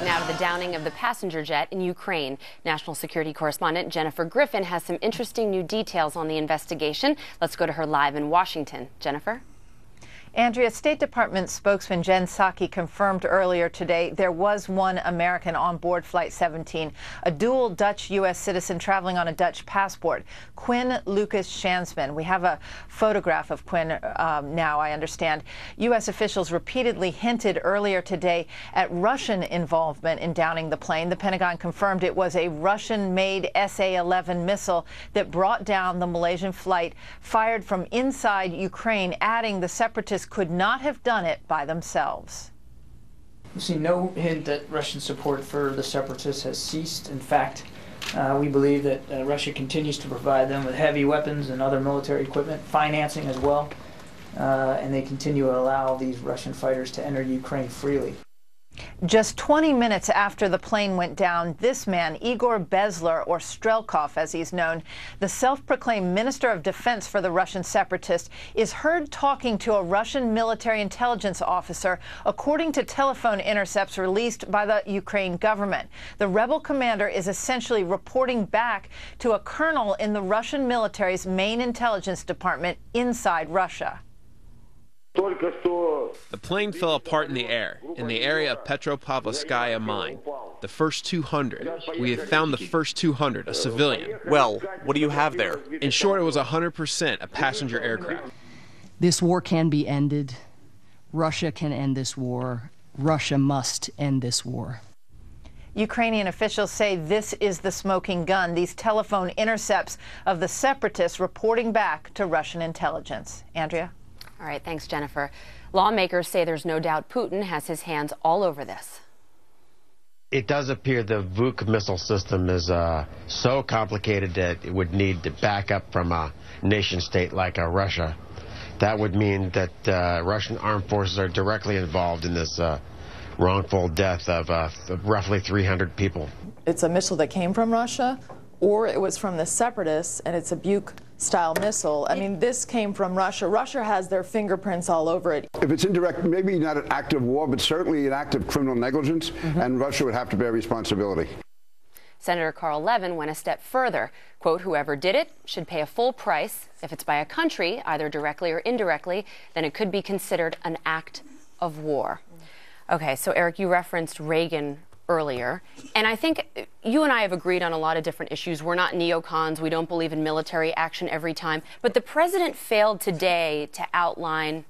now to the downing of the passenger jet in Ukraine. National security correspondent Jennifer Griffin has some interesting new details on the investigation. Let's go to her live in Washington. Jennifer? Andrea, State Department spokesman Jen Psaki confirmed earlier today there was one American on board Flight 17, a dual Dutch-U.S. citizen traveling on a Dutch passport, Quinn Lucas Shansman. We have a photograph of Quinn now, I understand. U.S. officials repeatedly hinted earlier today at Russian involvement in downing the plane. The Pentagon confirmed it was a Russian-made SA-11 missile that brought down the Malaysian flight, fired from inside Ukraine, adding the separatists could not have done it by themselves. We see no hint that Russian support for the separatists has ceased. In fact, we believe that Russia continues to provide them with heavy weapons and other military equipment, financing as well, and they continue to allow these Russian fighters to enter Ukraine freely. Just 20 minutes after the plane went down, this man, Igor Bezler, or Strelkov as he's known, the self-proclaimed Minister of Defense for the Russian separatists, is heard talking to a Russian military intelligence officer, according to telephone intercepts released by the Ukraine government. The rebel commander is essentially reporting back to a colonel in the Russian military's main intelligence department inside Russia. The plane fell apart in the air, in the area of Petropavlovskaya mine. The first 200. We have found the first 200, a civilian. Well, what do you have there? In short, it was 100% a passenger aircraft. This war can be ended. Russia can end this war. Russia must end this war. Ukrainian officials say this is the smoking gun, these telephone intercepts of the separatists reporting back to Russian intelligence. Andrea? All right, thanks, Jennifer. Lawmakers say there's no doubt Putin has his hands all over this. It does appear the Vuk missile system is so complicated that it would need to back up from a nation state like Russia. That would mean that Russian armed forces are directly involved in this wrongful death of roughly 300 people. It's a missile that came from Russia, or it was from the separatists, and it's a Buk-style missile. I mean, this came from Russia. Russia has their fingerprints all over it. If it's indirect, maybe not an act of war, but certainly an act of criminal negligence, and Russia would have to bear responsibility. Senator Carl Levin went a step further. Quote, whoever did it should pay a full price. If it's by a country, either directly or indirectly, then it could be considered an act of war. Okay, so Eric, you referenced Reagan earlier, and I think you and I have agreed on a lot of different issues. We're not neocons. We don't believe in military action every time. But the president failed today to outline,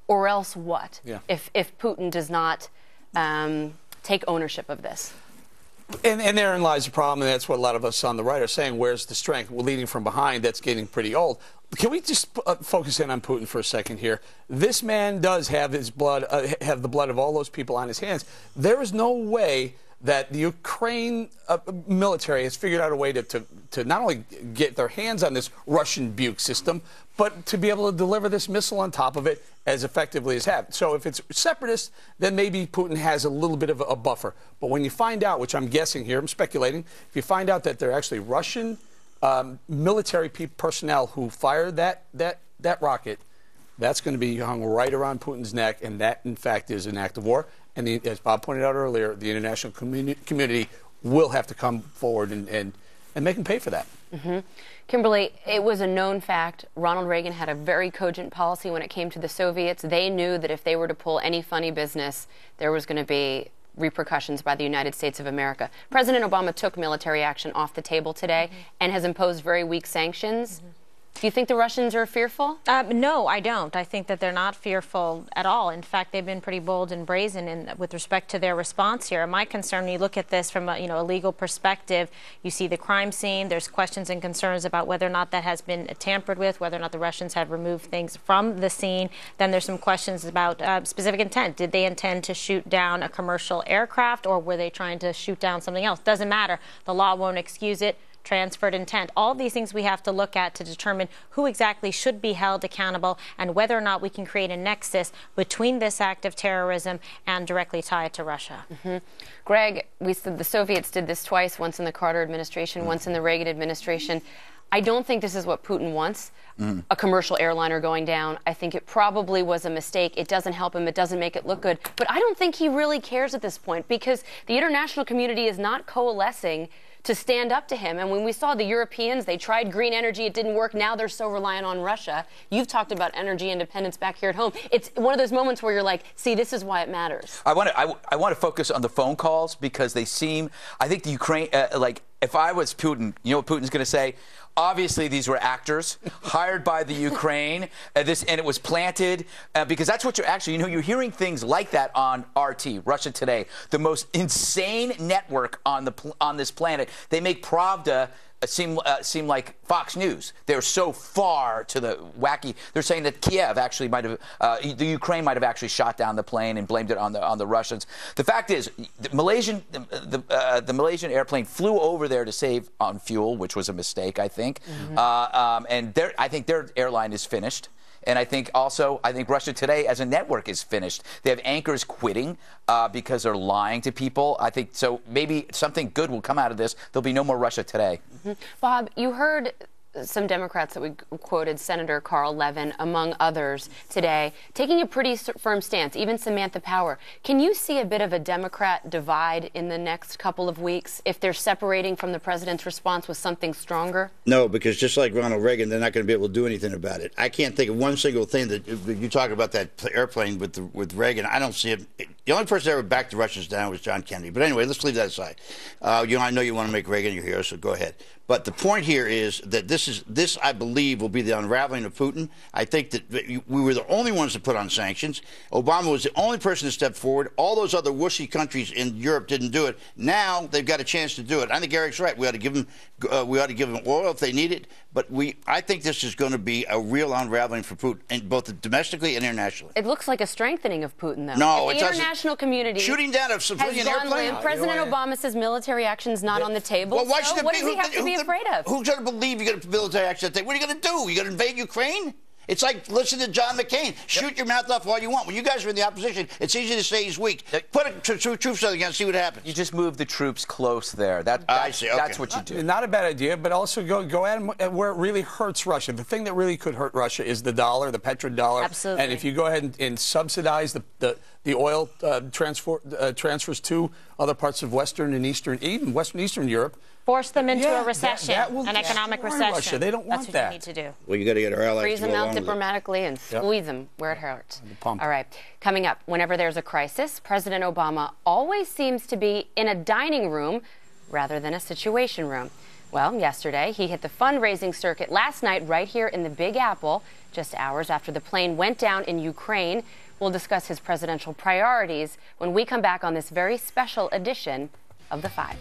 or else what, if Putin does not take ownership of this? And therein lies the problem, and that's what a lot of us on the right are saying. Where's the strength? We're leading from behind. That's getting pretty old. Can we just focus in on Putin for a second here? This man does have his blood, have the blood of all those people on his hands. There is no way that the Ukraine military has figured out a way to not only get their hands on this Russian Buk system, but to be able to deliver this missile on top of it as effectively as have. So if it's separatist, then maybe Putin has a little bit of a buffer. But when you find out, which I'm guessing here, I'm speculating, if you find out that they're actually Russian military personnel who fired that rocket, that's going to be hung right around Putin's neck, and that, in fact, is an act of war. And as Bob pointed out earlier, the international community will have to come forward and make him pay for that. Kimberly, it was a known fact. Ronald Reagan had a very cogent policy when it came to the Soviets. They knew that if they were to pull any funny business, there was going to be repercussions by the United States of America. President Obama took military action off the table today and has imposed very weak sanctions. Do you think the Russians are fearful? No, I don't. I think that they're not fearful at all. In fact, they've been pretty bold and brazen with respect to their response here. My concern, when you look at this from a legal perspective, you see the crime scene. There's questions and concerns about whether or not that has been tampered with, whether or not the Russians have removed things from the scene. Then there's some questions about specific intent. Did they intend to shoot down a commercial aircraft, or were they trying to shoot down something else? Doesn't matter. The law won't excuse it. Transferred intent. All of these things we have to look at to determine who exactly should be held accountable and whether or not we can create a nexus between this act of terrorism and directly tie it to Russia. Greg, we said the Soviets did this twice, once in the Carter administration, once in the Reagan administration. I don't think this is what Putin wants, a commercial airliner going down. I think it probably was a mistake. It doesn't help him. It doesn't make it look good. But I don't think he really cares at this point because the international community is not coalescing to stand up to him. And when we saw the Europeans, they tried green energy, it didn't work. Now they're so reliant on Russia. You've talked about energy independence back here at home. It's one of those moments where you're like, see, this is why it matters. I want to focus on the phone calls because they seem, I think the Ukraine, like if I was Putin, you know what Putin's going to say? Obviously, these were actors hired by the Ukraine, and it was planted because that's what you're actually, you're hearing things like that on RT, Russia Today, the most insane network on this planet. They make Pravda seem like Fox News. They're so far to the wacky. They're saying that Kiev actually might have, the Ukraine might have actually shot down the plane and blamed it on the Russians. The fact is, the Malaysian airplane flew over there to save on fuel, which was a mistake, I think. And I think their airline is finished. And I think Russia Today as a network is finished. They have anchors quitting because they're lying to people. I think so. Maybe something good will come out of this. There'll be no more Russia Today. Bob, you heard some Democrats that we quoted, Senator Carl Levin, among others today, taking a pretty firm stance, even Samantha Power. Can you see a bit of a Democrat divide in the next couple of weeks if they're separating from the president's response with something stronger? No, because just like Ronald Reagan, they're not going to be able to do anything about it. I can't think of one single thing that you talk about that airplane with Reagan. I don't see it. The only person that ever backed the Russians down was John Kennedy. But anyway, let's leave that aside. I know you want to make Reagan your hero, so go ahead. But the point here is that this, I believe, will be the unraveling of Putin. I think that we were the only ones to put on sanctions. Obama was the only person to step forward. All those other wussy countries in Europe didn't do it. Now they've got a chance to do it. I think Eric's right. We ought to give them oil if they need it. But I think this is going to be a real unraveling for Putin, both domestically and internationally. It looks like a strengthening of Putin, though. No, if the international community shooting down a civilian airplane. President Obama says military action's not on the table. Well, why should what does he have to be afraid of? Who's going to believe you're going to military action? What are you going to do? You're going to invade Ukraine? It's like listen to John McCain. Shoot your mouth off all you want. When you guys are in the opposition, it's easy to say he's weak. Put troops on again and see what happens. You just move the troops close there. I see. Okay. That's what you do. Not a bad idea, but also go at them where it really hurts Russia. The thing that really could hurt Russia is the dollar, the petrodollar. Absolutely. And if you go ahead and subsidize the oil transfers to other parts of Western and Eastern, even Western and Eastern Europe. Force them into a recession, an economic recession. Russia. They don't want that. that. That's what you need to do. Well, you got to get our allies Freeze to go them out along with diplomatically and squeeze them where it hurts. All pump. right. Coming up, whenever there's a crisis, President Obama always seems to be in a dining room rather than a situation room. Well, yesterday, he hit the fundraising circuit last night right here in the Big Apple, just hours after the plane went down in Ukraine. We'll discuss his presidential priorities when we come back on this very special edition of The Five.